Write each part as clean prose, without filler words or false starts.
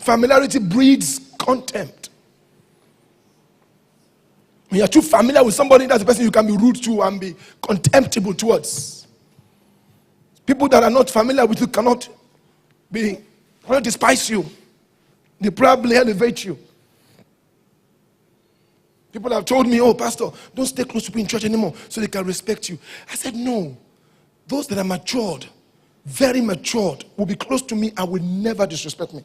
Familiarity breeds contempt. When you're too familiar with somebody, that's the person you can be rude to and be contemptible towards. People that are not familiar with you cannot despise you. They probably elevate you. People have told me, oh, Pastor, don't stay close to people in church anymore so they can respect you. I said, no. Those that are matured, very matured, will be close to me and will never disrespect me.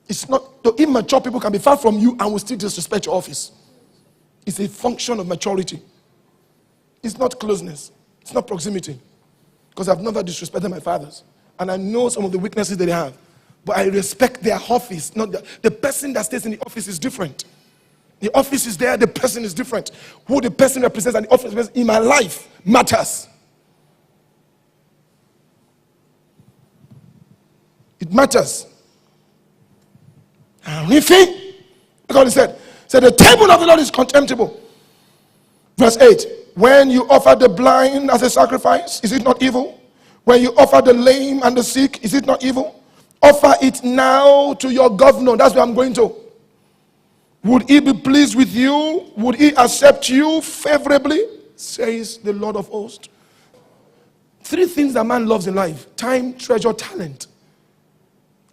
It's not, the immature people can be far from you and will still disrespect your office. It's a function of maturity. It's not closeness. It's not proximity. Because I've never disrespected my fathers. And I know some of the weaknesses that they have. But I respect their office. Not the person that stays in the office is different. The office is there, the person is different. Who the person represents and the office represents in my life matters. It matters. Arifin, because he said, the table of the Lord is contemptible. Verse 8, when you offer the blind as a sacrifice, is it not evil? When you offer the lame and the sick, is it not evil? Offer it now to your governor. That's where I'm going to. Would he be pleased with you? Would he accept you favorably? Says the Lord of hosts. 3 things that man loves in life: time, treasure, talent.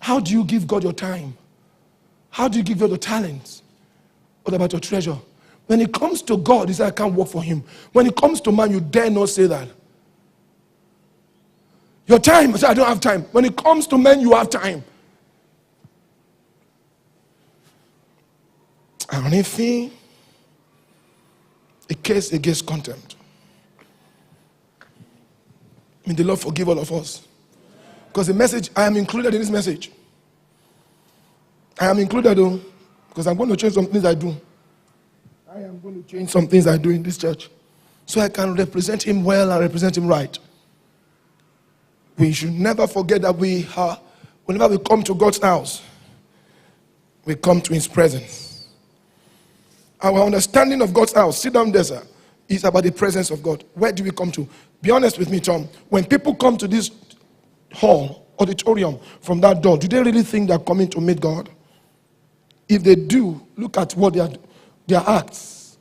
How do you give God your time? How do you give God your talents? What about your treasure? When it comes to God, he said, I can't work for him. When it comes to man, you dare not say that. Your time, I said, I don't have time. When it comes to men, you have time. Arifin, a case against contempt. May the Lord forgive all of us. Because the message, I am included in this message. I am included, though, because I'm going to change some things I do. I am going to change some things I do in this church, so I can represent him well and represent him right. We should never forget that whenever we come to God's house, we come to his presence. Our understanding of God's house, sit down there, sir, is about the presence of God. Where do we come to? Be honest with me, Tom. When people come to this hall, auditorium, from that door, do they really think they're coming to meet God? If they do, look at what their acts.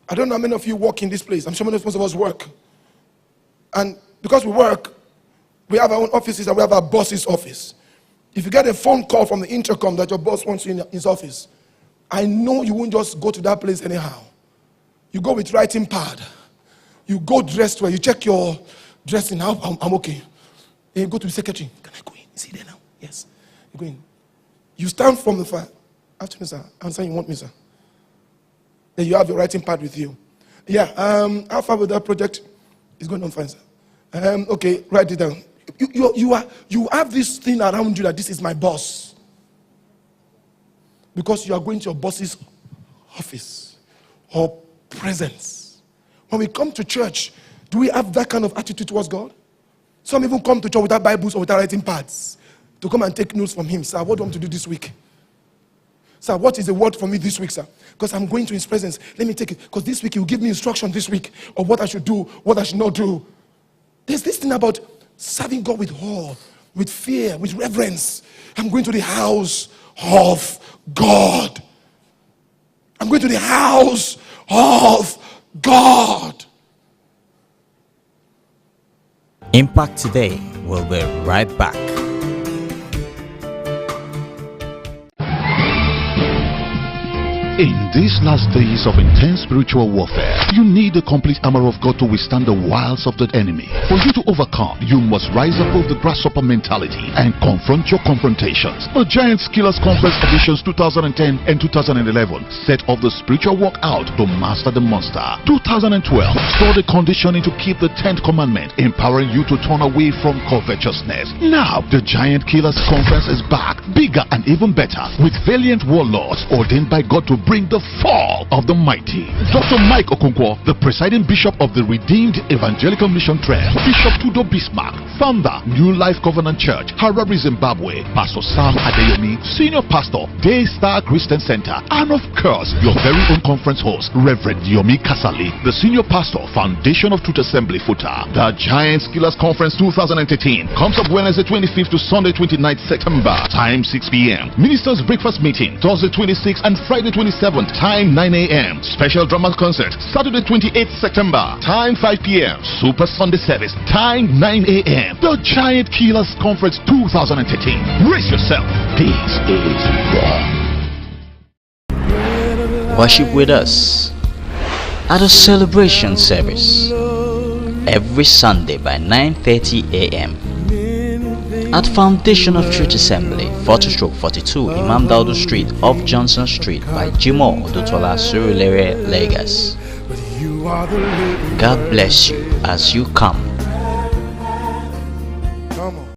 I don't know how many of you work in this place. I'm sure most of us work. And because we work, we have our own offices and we have our boss's office. If you get a phone call from the intercom that your boss wants you in his office, I know you won't just go to that place anyhow. You go with writing pad. You go dressed well. You check your dressing. I'm okay. Then you go to the secretary. Can I go in? Is he there now? Yes. You go in. You stand from the fire. Afternoon, sir. I'm saying you want me, sir. Then you have your writing pad with you. Yeah. How far with that project? It's going on fine, sir. Okay, write it down. You have this thing around you that this is my boss. Because you are going to your boss's office or presence. When we come to church, do we have that kind of attitude towards God? Some even come to church without Bibles or without writing pads to come and take notes from him. Sir, what do you want to do this week? Sir, what is the word for me this week, sir? Because I'm going to his presence. Let me take it. Because this week he will give me instruction this week of what I should do, what I should not do. There's this thing about serving God with awe, with fear, with reverence. I'm going to the house of God. I'm going to the house of God. Impact Today will be right back. In these last days of intense spiritual warfare, you need the complete armor of God to withstand the wiles of the enemy. For you to overcome, you must rise above the grasshopper mentality and confront your confrontations. The Giant Killers Conference editions 2010 and 2011 set off the spiritual workout to master the monster. 2012 saw the conditioning to keep the 10th commandment, empowering you to turn away from covetousness. Now, the Giant Killers Conference is back, bigger and even better, with valiant warlords ordained by God to bring the fall of the mighty. Dr. Mike Okonkwo, the presiding bishop of the Redeemed Evangelical Mission Trail, Bishop Tudo Bismarck, founder, New Life Covenant Church, Harare, Zimbabwe, Pastor Sam Adeyomi, senior pastor, Daystar Christian Center, and of course, your very own conference host, Rev.Yomi Kasali, the senior pastor, Foundation of Truth Assembly, Futa. The Giant Killers Conference 2018 comes up Wednesday 25th to Sunday 29th September, time 6 p.m. Ministers Breakfast Meeting, Thursday 26th and Friday 27th, time 9 a.m. Special drama concert, Saturday 28th September, time 5 p.m. Super Sunday service, time 9 a.m. The Giant Killers Conference 2018. Brace yourself. This is war. Worship with us at a celebration service every Sunday by 9:30 a.m. at Foundation of Truth Assembly, 40/42 Imam Dauda Street off Johnson Street by Jimoh, Odutola, Surulere, Lagos. God bless you as you come